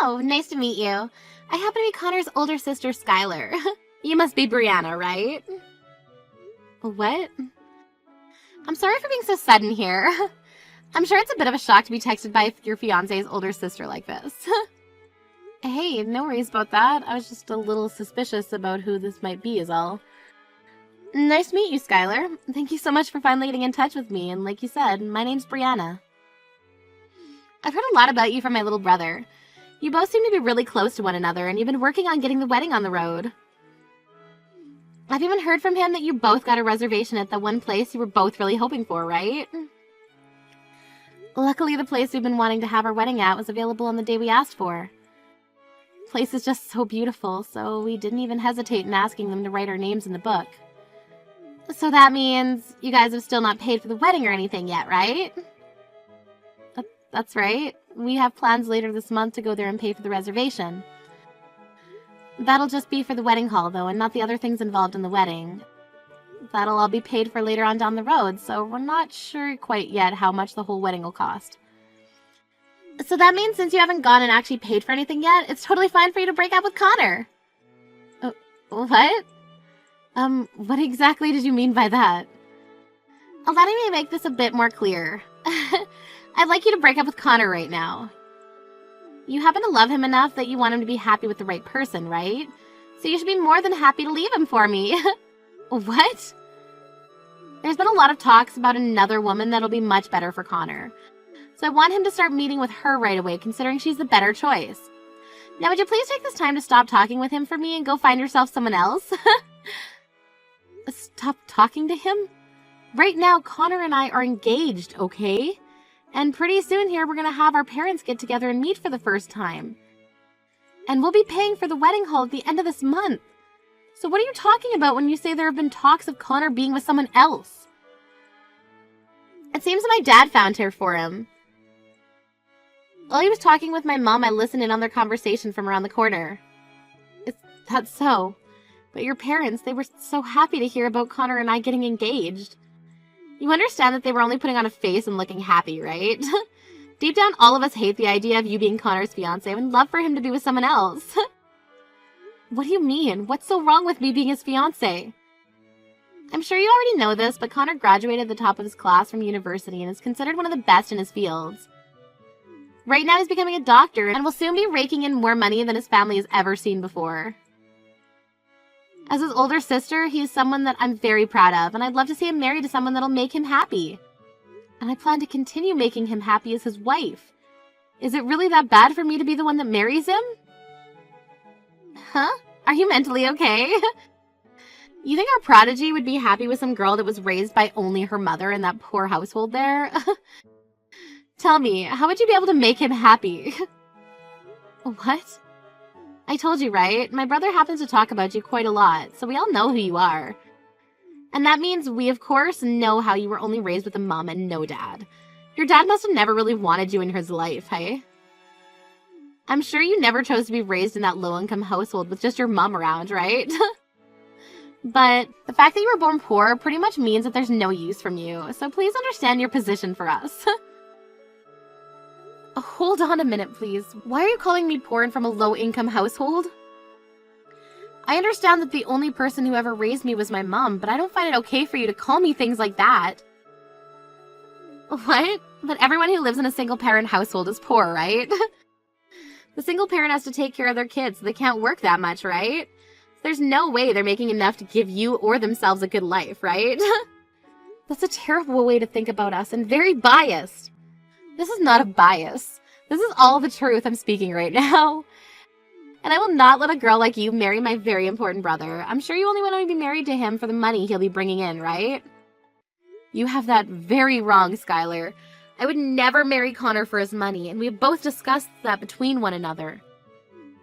Oh, nice to meet you. I happen to be Connor's older sister, Skylar. You must be Brianna, right? What? I'm sorry for being so sudden here. I'm sure it's a bit of a shock to be texted by your fiancé's older sister like this. Hey, no worries about that. I was just a little suspicious about who this might be is all. Nice to meet you, Skylar. Thank you so much for finally getting in touch with me, and like you said, my name's Brianna. I've heard a lot about you from my little brother. You both seem to be really close to one another, and you've been working on getting the wedding on the road. I've even heard from him that you both got a reservation at the one place you were both really hoping for, right? Luckily, the place we've been wanting to have our wedding at was available on the day we asked for. The place is just so beautiful, so we didn't even hesitate in asking them to write our names in the book. So that means you guys have still not paid for the wedding or anything yet, right? That's right. We have plans later this month to go there and pay for the reservation. That'll just be for the wedding hall, though, and not the other things involved in the wedding. That'll all be paid for later on down the road, so we're not sure quite yet how much the whole wedding will cost. So that means since you haven't gone and actually paid for anything yet, it's totally fine for you to break up with Connor. What? What exactly did you mean by that? Letting me make this a bit more clear. I'd like you to break up with Connor right now. You happen to love him enough that you want him to be happy with the right person, right? So you should be more than happy to leave him for me. What? There's been a lot of talks about another woman that'll be much better for Connor. So I want him to start meeting with her right away, considering she's the better choice. Now, would you please take this time to stop talking with him for me and go find yourself someone else? Stop talking to him? Right now, Connor and I are engaged, okay? And pretty soon here, we're going to have our parents get together and meet for the first time. And we'll be paying for the wedding hall at the end of this month. So what are you talking about when you say there have been talks of Connor being with someone else? It seems that my dad found her for him. While he was talking with my mom, I listened in on their conversation from around the corner. That's so. But your parents, they were so happy to hear about Connor and I getting engaged. You understand that they were only putting on a face and looking happy, right? Deep down, all of us hate the idea of you being Connor's fiancé and would love for him to be with someone else. What do you mean? What's so wrong with me being his fiancé? I'm sure you already know this, but Connor graduated at the top of his class from university and is considered one of the best in his fields. Right now he's becoming a doctor and will soon be raking in more money than his family has ever seen before. As his older sister, he is someone that I'm very proud of, and I'd love to see him married to someone that'll make him happy. And I plan to continue making him happy as his wife. Is it really that bad for me to be the one that marries him? Huh? Are you mentally okay? You think our prodigy would be happy with some girl that was raised by only her mother in that poor household there? Tell me, how would you be able to make him happy? What? I told you, right? My brother happens to talk about you quite a lot, so we all know who you are. And that means we, of course, know how you were only raised with a mom and no dad. Your dad must have never really wanted you in his life, hey? I'm sure you never chose to be raised in that low-income household with just your mom around, right? But the fact that you were born poor pretty much means that there's no use from you, so please understand your position for us. Hold on a minute, please. Why are you calling me poor and from a low-income household? I understand that the only person who ever raised me was my mom, but I don't find it okay for you to call me things like that. What? But everyone who lives in a single-parent household is poor, right? The single parent has to take care of their kids, so they can't work that much, right? There's no way they're making enough to give you or themselves a good life, right? That's a terrible way to think about us and very biased. This is not a bias. This is all the truth I'm speaking right now. And I will not let a girl like you marry my very important brother. I'm sure you only want to be married to him for the money he'll be bringing in, right? You have that very wrong, Skylar. I would never marry Connor for his money, and we have both discussed that between one another.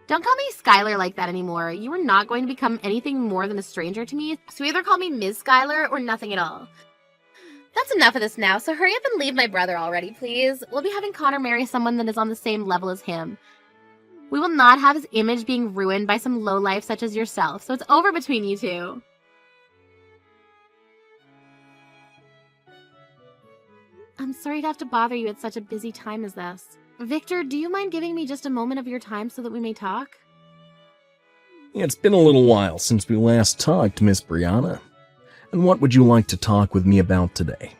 Don't call me Skylar like that anymore. You are not going to become anything more than a stranger to me, so either call me Ms. Skylar or nothing at all. That's enough of this now, so hurry up and leave my brother already, please. We'll be having Connor marry someone that is on the same level as him. We will not have his image being ruined by some lowlife such as yourself, so it's over between you two. I'm sorry to have to bother you at such a busy time as this. Victor, do you mind giving me just a moment of your time so that we may talk? It's been a little while since we last talked, Miss Brianna. And what would you like to talk with me about today?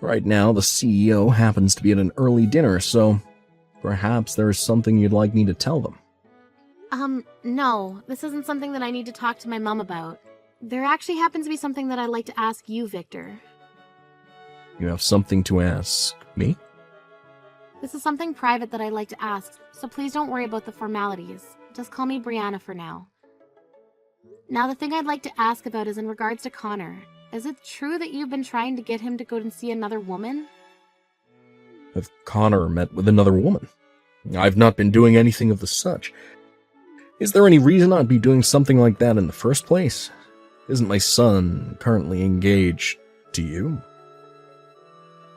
Right now, the CEO happens to be at an early dinner, so perhaps there's something you'd like me to tell them. No, this isn't something that I need to talk to my mom about. There actually happens to be something that I'd like to ask you, Victor. You have something to ask me? This is something private that I'd like to ask, so please don't worry about the formalities. Just call me Brianna for now. Now, the thing I'd like to ask about is in regards to Connor. Is it true that you've been trying to get him to go and see another woman? Have Connor met with another woman? I've not been doing anything of the such. Is there any reason I'd be doing something like that in the first place? Isn't my son currently engaged to you?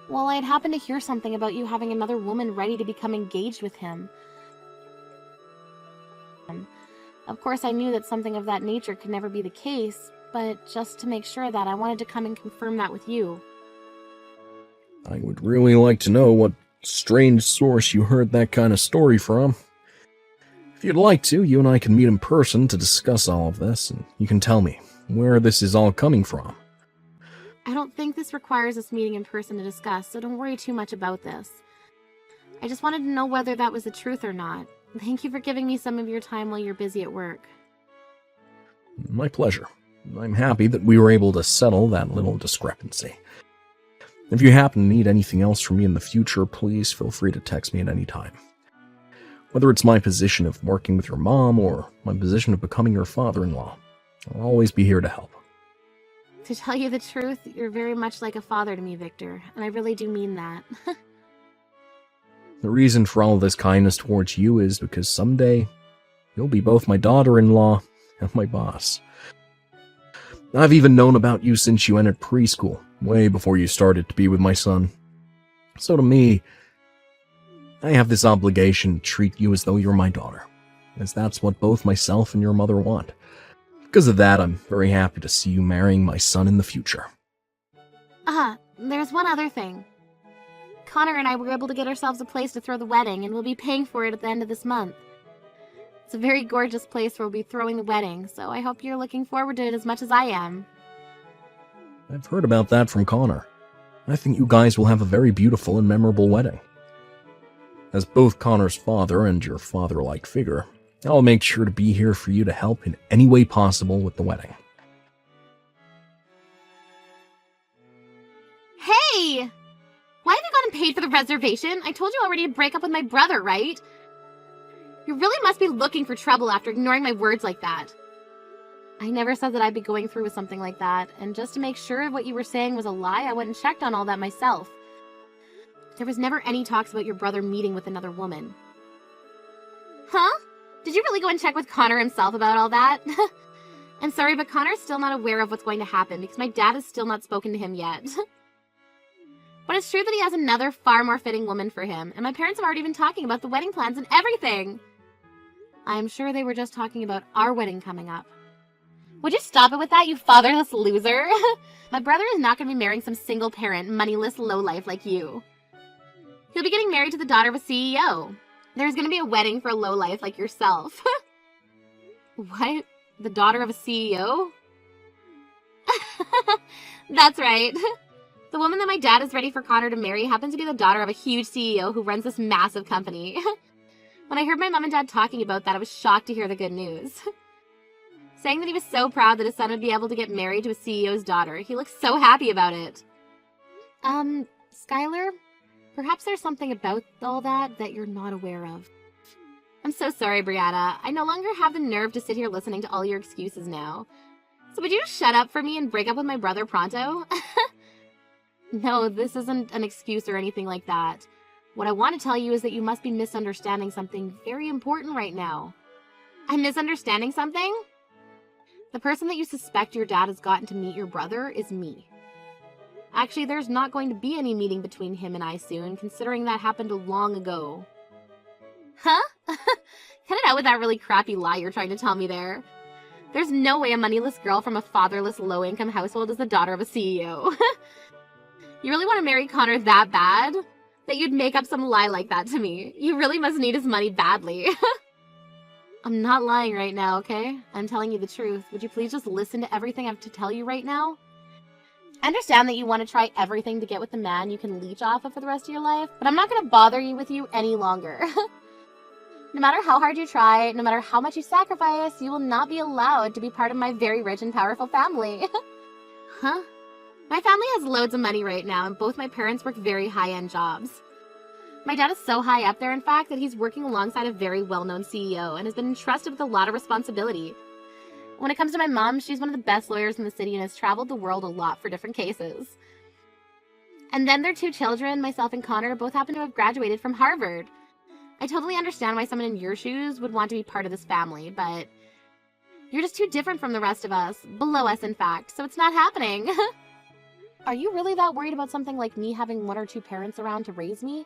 Well, I had happened to hear something about you having another woman ready to become engaged with him. Of course, I knew that something of that nature could never be the case, but just to make sure that I wanted to come and confirm that with you. I would really like to know what strange source you heard that kind of story from. If you'd like to, you and I can meet in person to discuss all of this, and you can tell me where this is all coming from. I don't think this requires us meeting in person to discuss, so don't worry too much about this. I just wanted to know whether that was the truth or not. Thank you for giving me some of your time while you're busy at work. My pleasure. I'm happy that we were able to settle that little discrepancy. If you happen to need anything else from me in the future, please feel free to text me at any time. Whether it's my position of working with your mom or my position of becoming your father-in-law, I'll always be here to help. To tell you the truth, you're very much like a father to me, Victor, and I really do mean that. The reason for all this kindness towards you is because someday you'll be both my daughter-in-law and my boss. I've even known about you since you entered preschool, way before you started to be with my son. So to me, I have this obligation to treat you as though you're my daughter, as that's what both myself and your mother want. Because of that, I'm very happy to see you marrying my son in the future. There's one other thing. Connor and I were able to get ourselves a place to throw the wedding, and we'll be paying for it at the end of this month. It's a very gorgeous place where we'll be throwing the wedding, so I hope you're looking forward to it as much as I am. I've heard about that from Connor. I think you guys will have a very beautiful and memorable wedding. As both Connor's father and your father-like figure, I'll make sure to be here for you to help in any way possible with the wedding. Hey! Why have you gotten paid for the reservation? I told you already to break up with my brother, right? You really must be looking for trouble after ignoring my words like that. I never said that I'd be going through with something like that, and just to make sure what you were saying was a lie, I went and checked on all that myself. There was never any talks about your brother meeting with another woman. Huh? Did you really go and check with Connor himself about all that? I'm sorry, but Connor's still not aware of what's going to happen because my dad has still not spoken to him yet. But it's true that he has another far more fitting woman for him, and my parents have already been talking about the wedding plans and everything. I'm sure they were just talking about our wedding coming up. Would you stop it with that, you fatherless loser? My brother is not going to be marrying some single-parent, moneyless lowlife like you. He'll be getting married to the daughter of a CEO. There's going to be a wedding for a lowlife like yourself. What? The daughter of a CEO? That's right. The woman that my dad is ready for Connor to marry happens to be the daughter of a huge CEO who runs this massive company. When I heard my mom and dad talking about that, I was shocked to hear the good news. Saying that he was so proud that his son would be able to get married to a CEO's daughter. He looked so happy about it. Skylar, perhaps there's something about all that you're not aware of. I'm so sorry, Brianna. I no longer have the nerve to sit here listening to all your excuses now. So would you just shut up for me and break up with my brother pronto? No, this isn't an excuse or anything like that. What I want to tell you is that you must be misunderstanding something very important right now. I'm misunderstanding something? The person that you suspect your dad has gotten to meet your brother is me. Actually, there's not going to be any meeting between him and I soon, considering that happened long ago. Huh? Cut it out with that really crappy lie you're trying to tell me there. There's no way a moneyless girl from a fatherless, low-income household is the daughter of a CEO. You really want to marry Connor that bad? that you'd make up some lie like that to me. You really must need his money badly. I'm not lying right now, okay? I'm telling you the truth. Would you please just listen to everything I have to tell you right now? I understand that you want to try everything to get with the man you can leech off of for the rest of your life, but I'm not going to bother you with you any longer. No matter how hard you try, no matter how much you sacrifice, you will not be allowed to be part of my very rich and powerful family. Huh? My family has loads of money right now, and both my parents work very high-end jobs. My dad is so high up there, in fact, that he's working alongside a very well-known CEO and has been entrusted with a lot of responsibility. When it comes to my mom, she's one of the best lawyers in the city and has traveled the world a lot for different cases. And then their 2 children, myself and Connor, both happen to have graduated from Harvard. I totally understand why someone in your shoes would want to be part of this family, but you're just too different from the rest of us, below us in fact, so it's not happening. Are you really that worried about something like me having 1 or 2 parents around to raise me?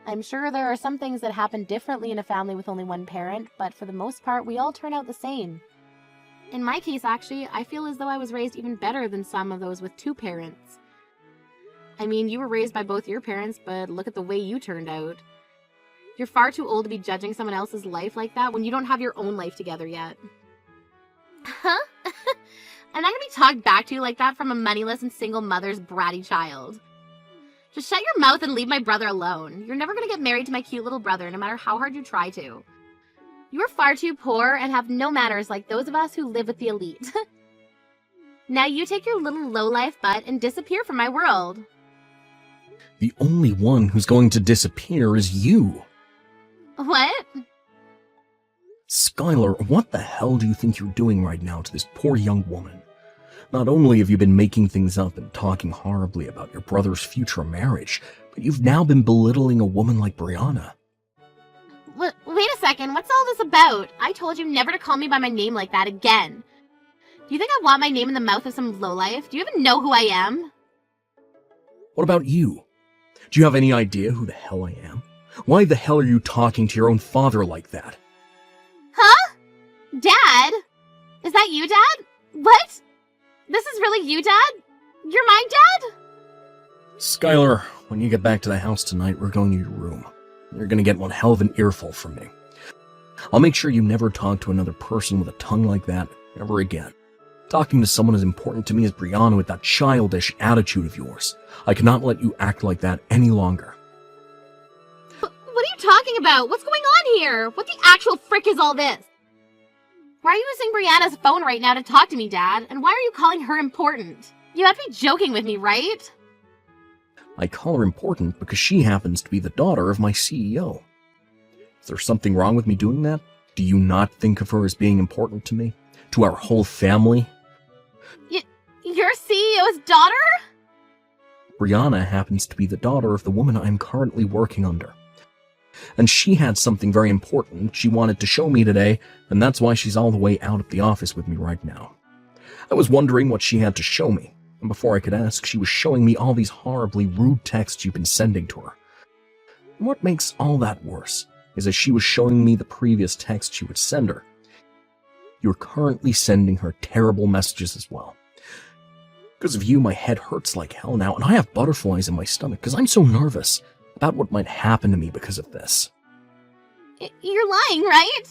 I'm sure there are some things that happen differently in a family with only 1 parent, but for the most part, we all turn out the same. In my case, actually, I feel as though I was raised even better than some of those with 2 parents. I mean, you were raised by both your parents, but look at the way you turned out. You're far too old to be judging someone else's life like that when you don't have your own life together yet. Huh? I'm not gonna be talked back to like that from a moneyless and single mother's bratty child. Just shut your mouth and leave my brother alone. You're never gonna get married to my cute little brother, no matter how hard you try to. You are far too poor and have no manners like those of us who live with the elite. Now you take your little lowlife butt and disappear from my world. The only one who's going to disappear is you. What? Skylar, what the hell do you think you're doing right now to this poor young woman? Not only have you been making things up and talking horribly about your brother's future marriage, but you've now been belittling a woman like Brianna. Wait a second, what's all this about? I told you never to call me by my name like that again. Do you think I want my name in the mouth of some lowlife? Do you even know who I am? What about you? Do you have any idea who the hell I am? Why the hell are you talking to your own father like that? Huh? Dad? Is that you, Dad? What? This is really you, Dad? You're my dad? Skylar, when you get back to the house tonight, we're going to your room. You're going to get one hell of an earful from me. I'll make sure you never talk to another person with a tongue like that ever again. Talking to someone as important to me as Brianna with that childish attitude of yours. I cannot let you act like that any longer. What are you talking about? What's going on here? What the actual frick is all this? Why are you using Brianna's phone right now to talk to me, Dad? And why are you calling her important? You have to be joking with me, right? I call her important because she happens to be the daughter of my CEO. Is there something wrong with me doing that? Do you not think of her as being important to me? To our whole family? Your CEO's daughter? Brianna happens to be the daughter of the woman I'm currently working under. And she had something very important she wanted to show me today, and that's why she's all the way out at the office with me right now. I was wondering what she had to show me, and before I could ask, she was showing me all these horribly rude texts you've been sending to her. And what makes all that worse is that she was showing me the previous texts you would send her. You're currently sending her terrible messages as well. Because of you, my head hurts like hell now, and I have butterflies in my stomach because I'm so nervous about what might happen to me because of this. You're lying, right?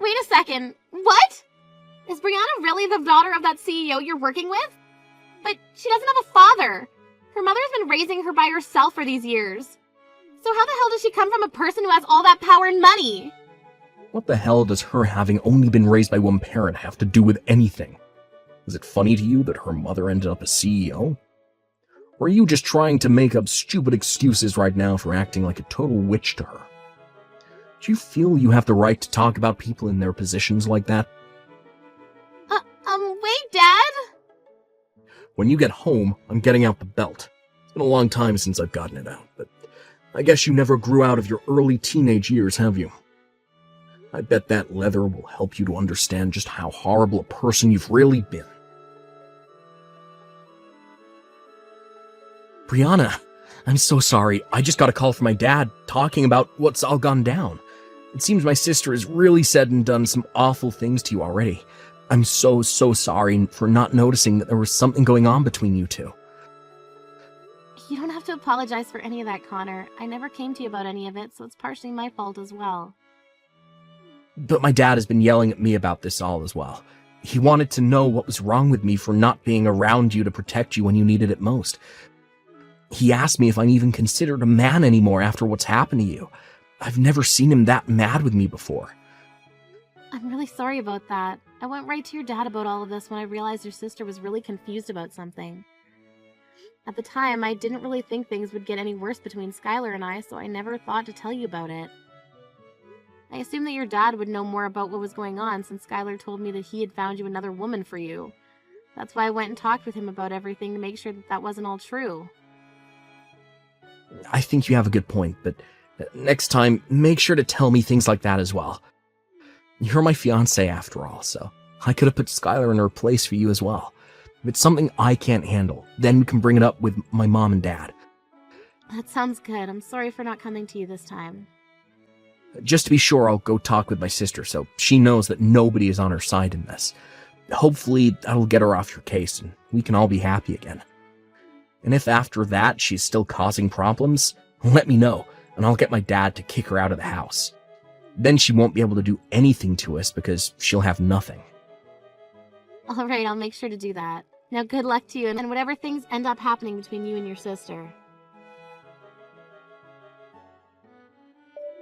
Wait a second. What? Is Brianna really the daughter of that CEO you're working with? But she doesn't have a father. Her mother's been raising her by herself for these years. So how the hell does she come from a person who has all that power and money? What the hell does her having only been raised by one parent have to do with anything? Is it funny to you that her mother ended up a CEO? Or are you just trying to make up stupid excuses right now for acting like a total witch to her? Do you feel you have the right to talk about people in their positions like that? Wait, Dad? When you get home, I'm getting out the belt. It's been a long time since I've gotten it out, but I guess you never grew out of your early teenage years, have you? I bet that leather will help you to understand just how horrible a person you've really been. Brianna, I'm so sorry. I just got a call from my dad talking about what's all gone down. It seems my sister has really said and done some awful things to you already. I'm so sorry for not noticing that there was something going on between you two. You don't have to apologize for any of that, Connor. I never came to you about any of it, so it's partially my fault as well. But my dad has been yelling at me about this all as well. He wanted to know what was wrong with me for not being around you to protect you when you needed it most. He asked me if I'm even considered a man anymore after what's happened to you. I've never seen him that mad with me before. I'm really sorry about that. I went right to your dad about all of this when I realized your sister was really confused about something. At the time, I didn't really think things would get any worse between Skylar and I, so I never thought to tell you about it. I assumed that your dad would know more about what was going on since Skylar told me that he had found you another woman for you. That's why I went and talked with him about everything to make sure that that wasn't all true. I think you have a good point, but next time, make sure to tell me things like that as well. You're my fiancé after all, so I could have put Skylar in her place for you as well. If it's something I can't handle, then we can bring it up with my mom and dad. That sounds good. I'm sorry for not coming to you this time. Just to be sure, I'll go talk with my sister so she knows that nobody is on her side in this. Hopefully, that'll get her off your case and we can all be happy again. And if after that she's still causing problems, let me know and I'll get my dad to kick her out of the house. Then she won't be able to do anything to us because she'll have nothing. All right, I'll make sure to do that. Now good luck to you and whatever things end up happening between you and your sister.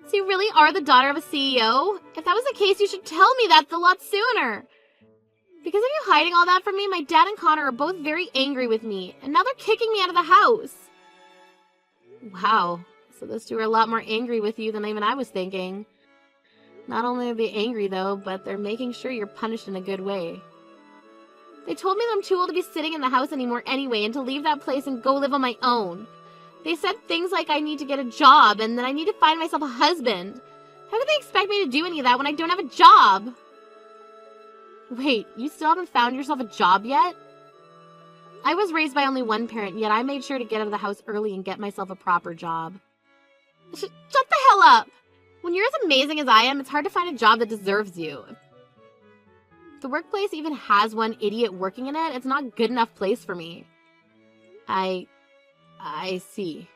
So you really are the daughter of a CEO? If that was the case, you should tell me that a lot sooner. Because of you hiding all that from me, my dad and Connor are both very angry with me, and now they're kicking me out of the house. Wow, so those two are a lot more angry with you than even I was thinking. Not only are they angry though, but they're making sure you're punished in a good way. They told me that I'm too old to be sitting in the house anymore anyway, and to leave that place and go live on my own. They said things like I need to get a job, and that I need to find myself a husband. How could they expect me to do any of that when I don't have a job? Wait, you still haven't found yourself a job yet? I was raised by only one parent, yet I made sure to get out of the house early and get myself a proper job. Shut the hell up! When you're as amazing as I am, it's hard to find a job that deserves you. If the workplace even has one idiot working in it, it's not a good enough place for me. I see.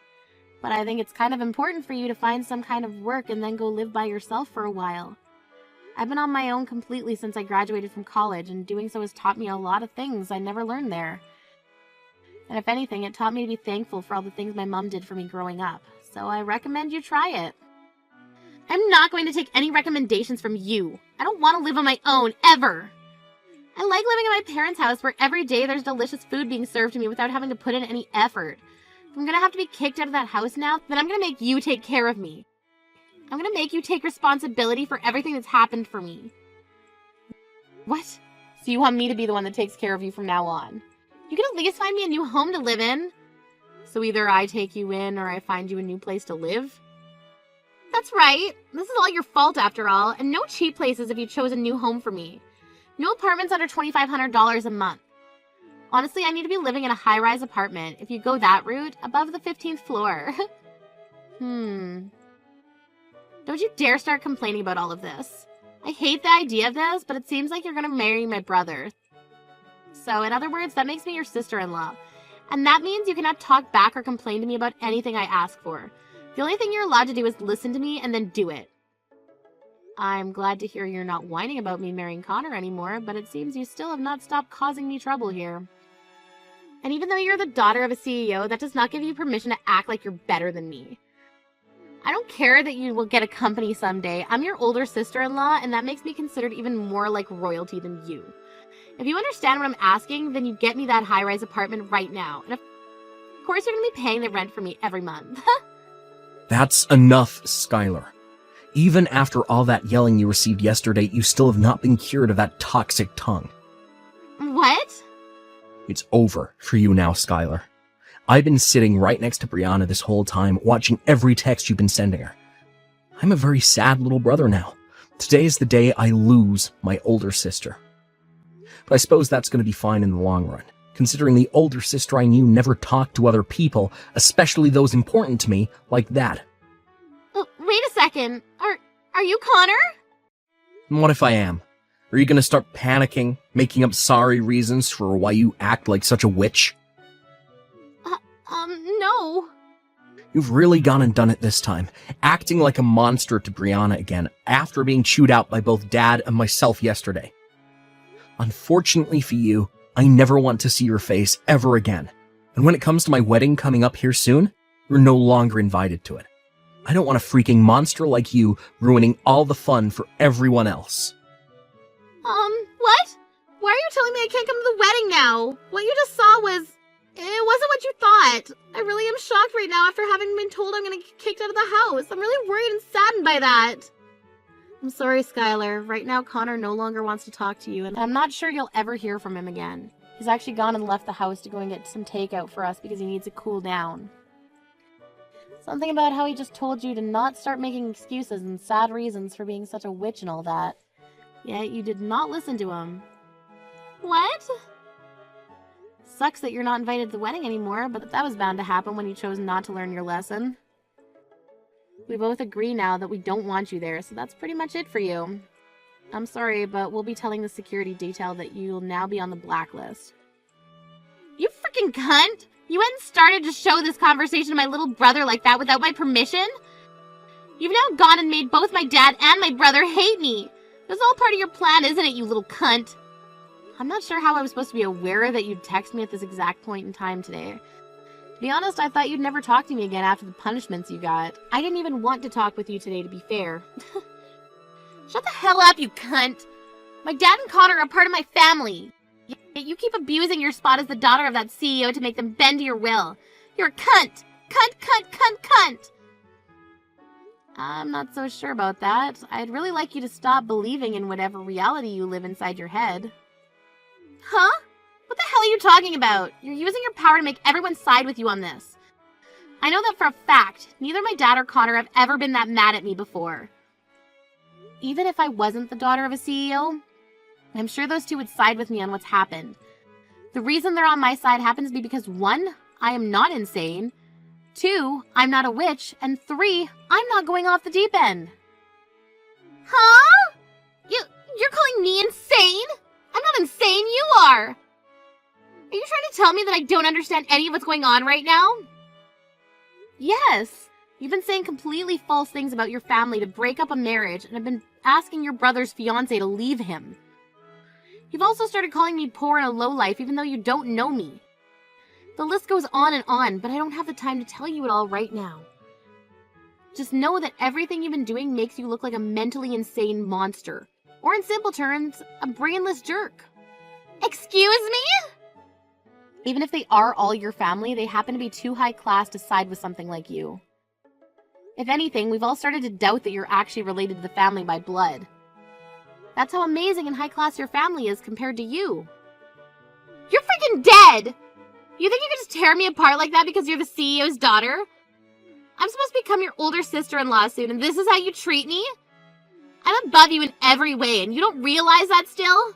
But I think it's kind of important for you to find some kind of work and then go live by yourself for a while. I've been on my own completely since I graduated from college, and doing so has taught me a lot of things I never learned there. And if anything, it taught me to be thankful for all the things my mom did for me growing up. So I recommend you try it. I'm not going to take any recommendations from you. I don't want to live on my own, ever. I like living in my parents' house where every day there's delicious food being served to me without having to put in any effort. If I'm going to have to be kicked out of that house now, then I'm going to make you take care of me. I'm going to make you take responsibility for everything that's happened for me. What? So you want me to be the one that takes care of you from now on? You can at least find me a new home to live in. So either I take you in or I find you a new place to live? That's right. This is all your fault after all, and no cheap places if you chose a new home for me. No apartments under $2,500 a month. Honestly, I need to be living in a high-rise apartment, if you go that route, above the 15th floor. Don't you dare start complaining about all of this. I hate the idea of this, but it seems like you're gonna marry my brother. So, in other words, that makes me your sister-in-law. And that means you cannot talk back or complain to me about anything I ask for. The only thing you're allowed to do is listen to me and then do it. I'm glad to hear you're not whining about me marrying Connor anymore, but it seems you still have not stopped causing me trouble here. And even though you're the daughter of a CEO, that does not give you permission to act like you're better than me. I don't care that you will get a company someday. I'm your older sister-in-law, and that makes me considered even more like royalty than you. If you understand what I'm asking, then you get me that high-rise apartment right now. And of course, you're going to be paying the rent for me every month. That's enough, Skylar. Even after all that yelling you received yesterday, you still have not been cured of that toxic tongue. What? It's over for you now, Skylar. I've been sitting right next to Brianna this whole time, watching every text you've been sending her. I'm a very sad little brother now. Today is the day I lose my older sister. But I suppose that's going to be fine in the long run, considering the older sister I knew never talked to other people, especially those important to me, like that. Wait a second. Are you Connor? And what if I am? Are you going to start panicking, making up sorry reasons for why you act like such a witch? No. You've really gone and done it this time, acting like a monster to Brianna again after being chewed out by both Dad and myself yesterday. Unfortunately for you, I never want to see your face ever again. And when it comes to my wedding coming up here soon, you're no longer invited to it. I don't want a freaking monster like you ruining all the fun for everyone else. What? Why are you telling me I can't come to the wedding now? What you just saw was... It wasn't what you thought. I really am shocked right now after having been told I'm gonna get kicked out of the house. I'm really worried and saddened by that. I'm sorry, Skylar. Right now, Connor no longer wants to talk to you, and I'm not sure you'll ever hear from him again. He's actually gone and left the house to go and get some takeout for us because he needs to cool down. Something about how he just told you to not start making excuses and sad reasons for being such a witch and all that. Yet you did not listen to him. What? Sucks that you're not invited to the wedding anymore, but that was bound to happen when you chose not to learn your lesson. We both agree now that we don't want you there, so that's pretty much it for you. I'm sorry, but we'll be telling the security detail that you'll now be on the blacklist. You freaking cunt! You hadn't started to show this conversation to my little brother like that without my permission? You've now gone and made both my dad and my brother hate me. This is all part of your plan, isn't it, you little cunt? I'm not sure how I was supposed to be aware that you'd text me at this exact point in time today. To be honest, I thought you'd never talk to me again after the punishments you got. I didn't even want to talk with you today, to be fair. Shut the hell up, you cunt! My dad and Connor are part of my family. Yet you keep abusing your spot as the daughter of that CEO to make them bend to your will. You're a cunt! Cunt, cunt, cunt, cunt! I'm not so sure about that. I'd really like you to stop believing in whatever reality you live inside your head. Huh? What the hell are you talking about? You're using your power to make everyone side with you on this. I know that for a fact. Neither my dad or Connor have ever been that mad at me before. Even if I wasn't the daughter of a CEO, I'm sure those two would side with me on what's happened. The reason they're on my side happens to be because 1, I am not insane, 2, I'm not a witch, and 3, I'm not going off the deep end. Huh? You're calling me insane? I'm not insane, you are! Are you trying to tell me that I don't understand any of what's going on right now? Yes. You've been saying completely false things about your family to break up a marriage, and have been asking your brother's fiancé to leave him. You've also started calling me poor and a lowlife even though you don't know me. The list goes on, but I don't have the time to tell you it all right now. Just know that everything you've been doing makes you look like a mentally insane monster. Or in simple terms, a brainless jerk. Excuse me? Even if they are all your family, they happen to be too high class to side with something like you. If anything, we've all started to doubt that you're actually related to the family by blood. That's how amazing and high class your family is compared to you. You're freaking dead! You think you can just tear me apart like that because you're the CEO's daughter? I'm supposed to become your older sister-in-law soon, and this is how you treat me? I'm above you in every way, and you don't realize that still?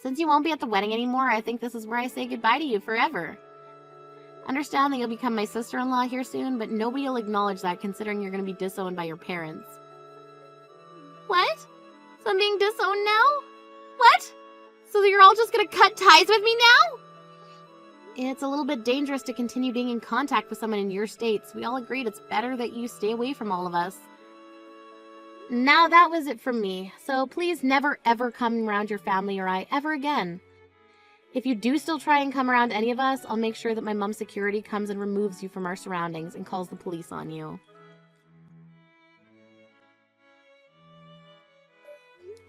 Since you won't be at the wedding anymore, I think this is where I say goodbye to you forever. Understand that you'll become my sister-in-law here soon, but nobody will acknowledge that considering you're going to be disowned by your parents. What? So I'm being disowned now? What? So you're all just going to cut ties with me now? It's a little bit dangerous to continue being in contact with someone in your states. We all agreed it's better that you stay away from all of us. Now that was it from me, so please never ever come around your family or I ever again. If you do still try and come around any of us, I'll make sure that my mom's security comes and removes you from our surroundings and calls the police on you.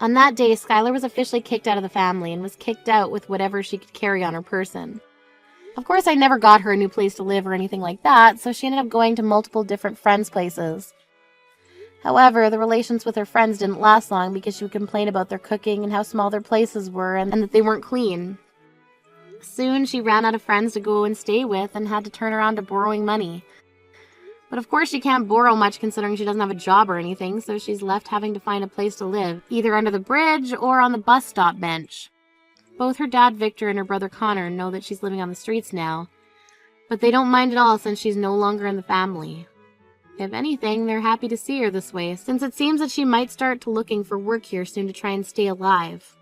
On that day, Skylar was officially kicked out of the family and was kicked out with whatever she could carry on her person. Of course, I never got her a new place to live or anything like that, so she ended up going to multiple different friends' places. However, the relations with her friends didn't last long because she would complain about their cooking and how small their places were and that they weren't clean. Soon, she ran out of friends to go and stay with and had to turn around to borrowing money. But of course, she can't borrow much considering she doesn't have a job or anything, so she's left having to find a place to live, either under the bridge or on the bus stop bench. Both her dad Victor and her brother Connor know that she's living on the streets now, but they don't mind at all since she's no longer in the family. If anything, they're happy to see her this way, since it seems that she might start to looking for work here soon to try and stay alive.